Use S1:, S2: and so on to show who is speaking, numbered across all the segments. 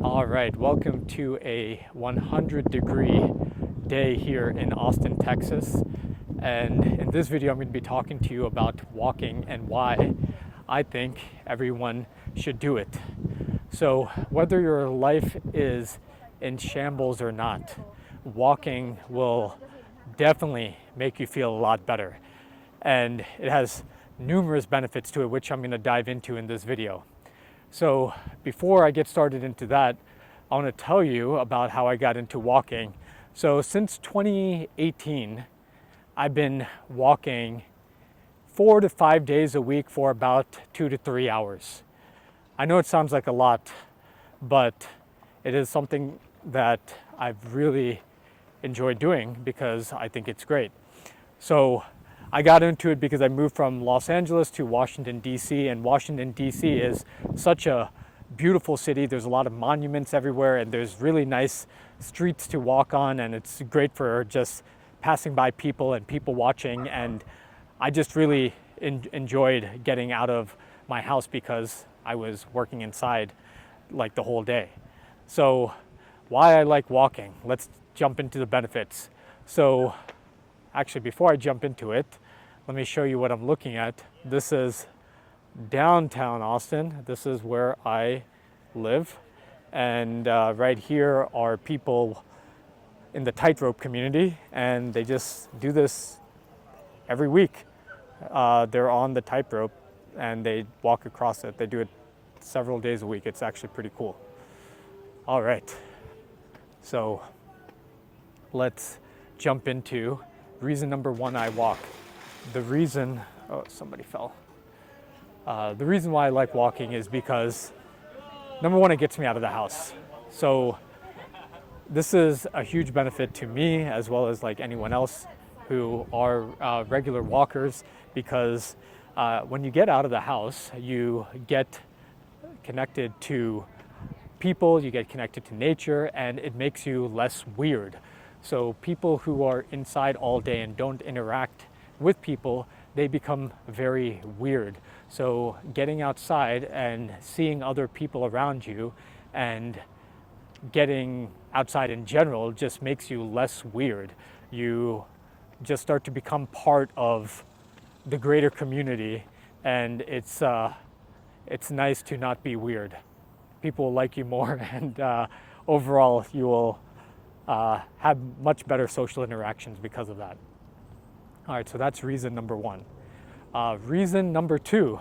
S1: All right, welcome to a 100-degree day here in Austin, Texas. And in this video, I'm going to be talking to you about walking and why I think everyone should do it. So, whether your life is in shambles or not, walking will definitely make you feel a lot better. And it has numerous benefits to it, which I'm going to dive into in this video. So before I get started into that, I want to tell you about how I got into walking. So since 2018, I've been walking 4 to 5 days a week for about 2 to 3 hours. I know it sounds like a lot, but it is something that I've really enjoyed doing because I think it's great. So I got into it because I moved from Los Angeles to Washington, D.C., and Washington, D.C. is such a beautiful city. There's a lot of monuments everywhere, and there's really nice streets to walk on, and it's great for just passing by people and people watching. And I just really enjoyed getting out of my house because I was working inside like the whole day. So why I like walking, let's jump into the benefits. So actually, before I jump into it, let me show you what I'm looking at. This is downtown Austin. This is where I live. And right here are people in the tightrope community, and they just do this every week. They're on the tightrope and they walk across it. They do it several days a week. It's actually pretty cool. All right. So let's jump into reason number one I walk. The reason, somebody fell. The reason why I like walking is because, number one, it gets me out of the house. So this is a huge benefit to me as well as like anyone else who are regular walkers, because when you get out of the house, you get connected to people, you get connected to nature, and it makes you less weird. So people who are inside all day and don't interact with people, they become very weird. So getting outside and seeing other people around you and getting outside in general just makes you less weird. You just start to become part of the greater community, and it's nice to not be weird. People will like you more, and overall you will have much better social interactions because of that. All right, so that's reason number one. Reason number two,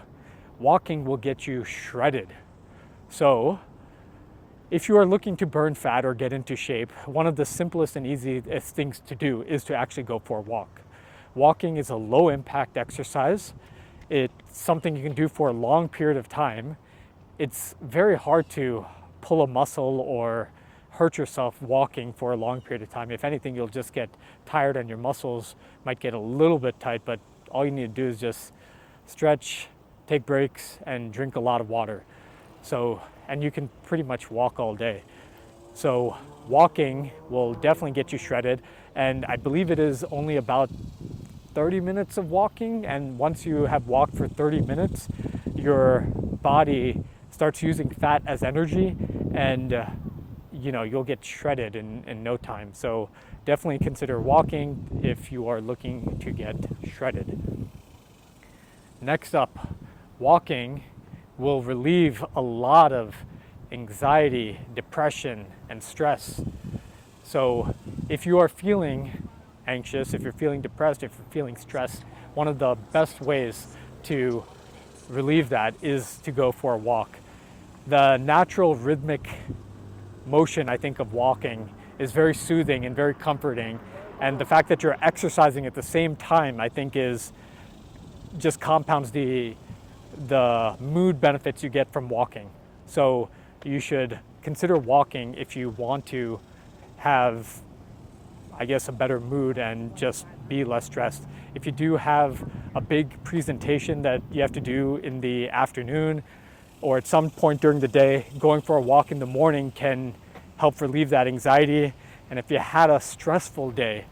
S1: walking will get you shredded. So if you are looking to burn fat or get into shape, one of the simplest and easiest things to do is to actually go for a walk. Walking is a low impact exercise. It's something you can do for a long period of time. It's very hard to pull a muscle or hurt yourself walking for a long period of time. If anything, you'll just get tired and your muscles might get a little bit tight, but all you need to do is just stretch, take breaks, and drink a lot of water. So, and you can pretty much walk all day. So walking will definitely get you shredded, and I believe it is only about 30 minutes of walking, and once you have walked for 30 minutes, your body starts using fat as energy, and you'll get shredded in no time. So definitely consider walking if you are looking to get shredded. Next up, walking will relieve a lot of anxiety, depression, and stress. So if you are feeling anxious, if you're feeling depressed, if you're feeling stressed, one of the best ways to relieve that is to go for a walk. The natural rhythmic motion, I think, of walking is very soothing and very comforting, and the fact that you're exercising at the same time, I think, is just compounds the mood benefits you get from walking. So you should consider walking if you want to have, I guess, a better mood and just be less stressed. If you do have a big presentation that you have to do in the afternoon or at some point during the day, going for a walk in the morning can help relieve that anxiety. And if you had a stressful day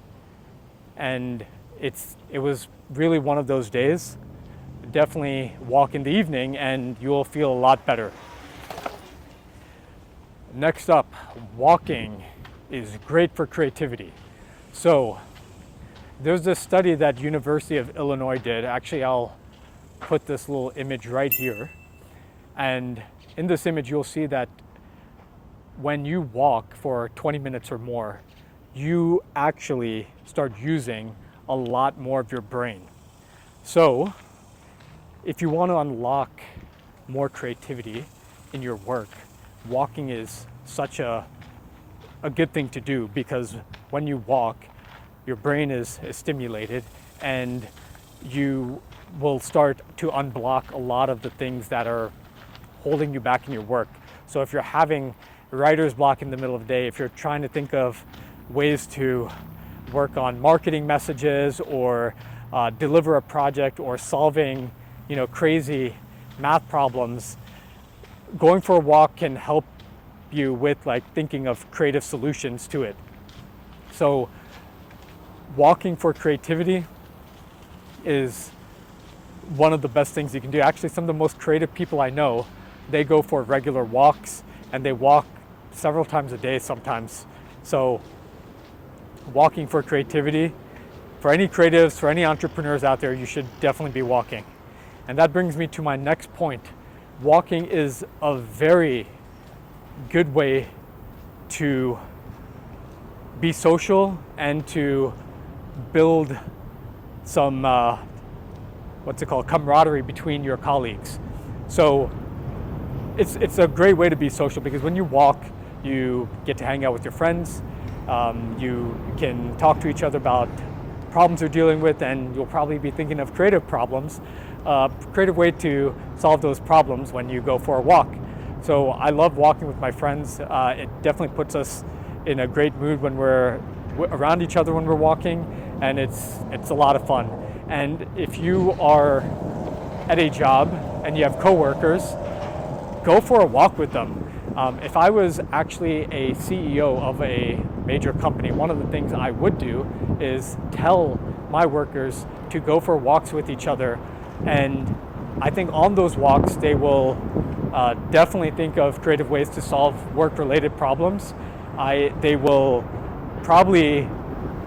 S1: and it was really one of those days, definitely walk in the evening and you will feel a lot better. Next up, walking is great for creativity. So there's this study that University of Illinois did. Actually, I'll put this little image right here. And in this image, you'll see that when you walk for 20 minutes or more, you actually start using a lot more of your brain. So if you want to unlock more creativity in your work, walking is such a good thing to do, because when you walk, your brain is stimulated and you will start to unblock a lot of the things that are holding you back in your work. So if you're having writer's block in the middle of the day, if you're trying to think of ways to work on marketing messages or deliver a project or solving, crazy math problems, going for a walk can help you with thinking of creative solutions to it. So walking for creativity is one of the best things you can do. Actually, some of the most creative people I know, they go for regular walks and they walk several times a day sometimes. So walking for creativity, for any creatives, for any entrepreneurs out there, you should definitely be walking. And that brings me to my next point. Walking is a very good way to be social and to build some camaraderie between your colleagues. So it's a great way to be social, because when you walk, you get to hang out with your friends. You can talk to each other about problems you're dealing with, and you'll probably be thinking of creative problems, creative way to solve those problems when you go for a walk. So I love walking with my friends. It definitely puts us in a great mood when we're around each other when we're walking, and it's a lot of fun. And if you are at a job and you have coworkers, go for a walk with them. If I was actually a CEO of a major company, one of the things I would do is tell my workers to go for walks with each other. And I think on those walks, they will definitely think of creative ways to solve work-related problems. They will probably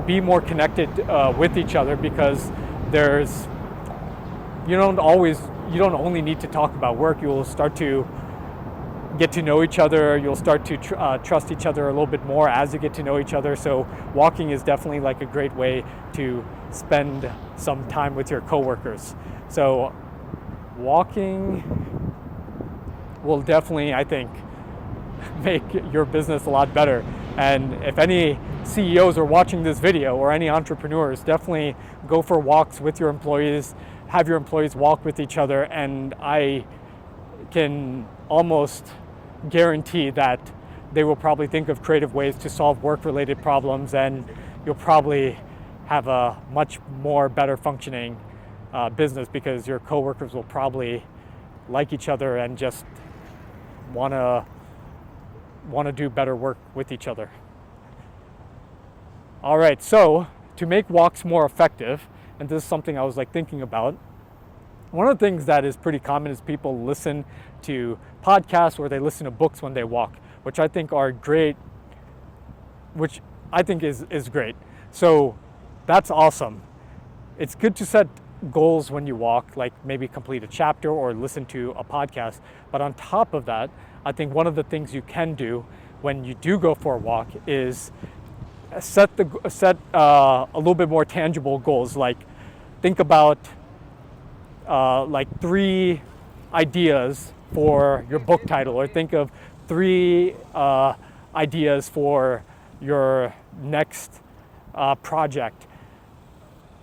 S1: be more connected with each other, because you don't only need to talk about work. You'll start to get to know each other. You'll start to trust each other a little bit more as you get to know each other. So walking is definitely a great way to spend some time with your coworkers. So walking will definitely, I think, make your business a lot better. And if any CEOs are watching this video, or any entrepreneurs, definitely go for walks with your employees, have your employees walk with each other, and I can almost guarantee that they will probably think of creative ways to solve work-related problems, and you'll probably have a much more better functioning business, because your coworkers will probably like each other and just want to do better work with each other. All right, so to make walks more effective, and this is something I was thinking about, one of the things that is pretty common is people listen to podcasts or they listen to books when they walk, which I think are great, which I think is great. So that's awesome. It's good to set goals when you walk, like maybe complete a chapter or listen to a podcast. But on top of that, I think one of the things you can do when you do go for a walk is set a little bit more tangible goals. Like think about 3 ideas for your book title, or think of 3 ideas for your next project.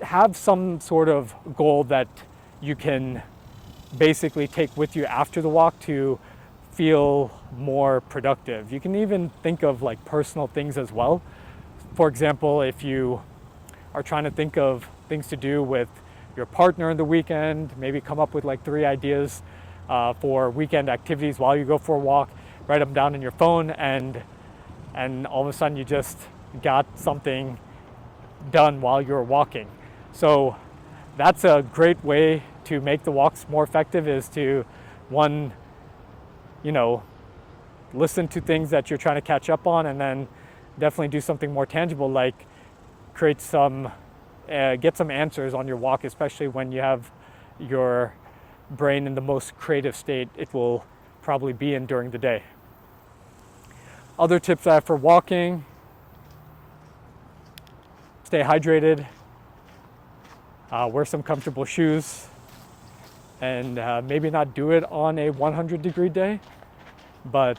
S1: Have some sort of goal that you can basically take with you after the walk to feel more productive. You can even think of personal things as well. For example, if you are trying to think of things to do with your partner in the weekend, maybe come up with 3 ideas for weekend activities while you go for a walk, write them down in your phone, and all of a sudden you just got something done while you're walking. So that's a great way to make the walks more effective, is to listen to things that you're trying to catch up on, and then definitely do something more tangible, like create some, get some answers on your walk, especially when you have your brain in the most creative state it will probably be in during the day. Other tips I have for walking: stay hydrated, wear some comfortable shoes, and maybe not do it on a 100-degree day, but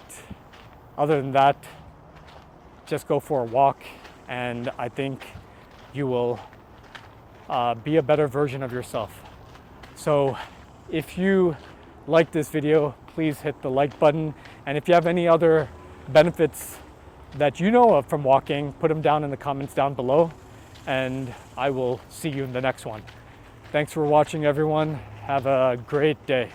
S1: other than that, just go for a walk, and I think you will be a better version of yourself. So if you like this video, please hit the like button, and if you have any other benefits that you know of from walking, put them down in the comments down below, and I will see you in the next one. Thanks for watching, everyone. Have a great day.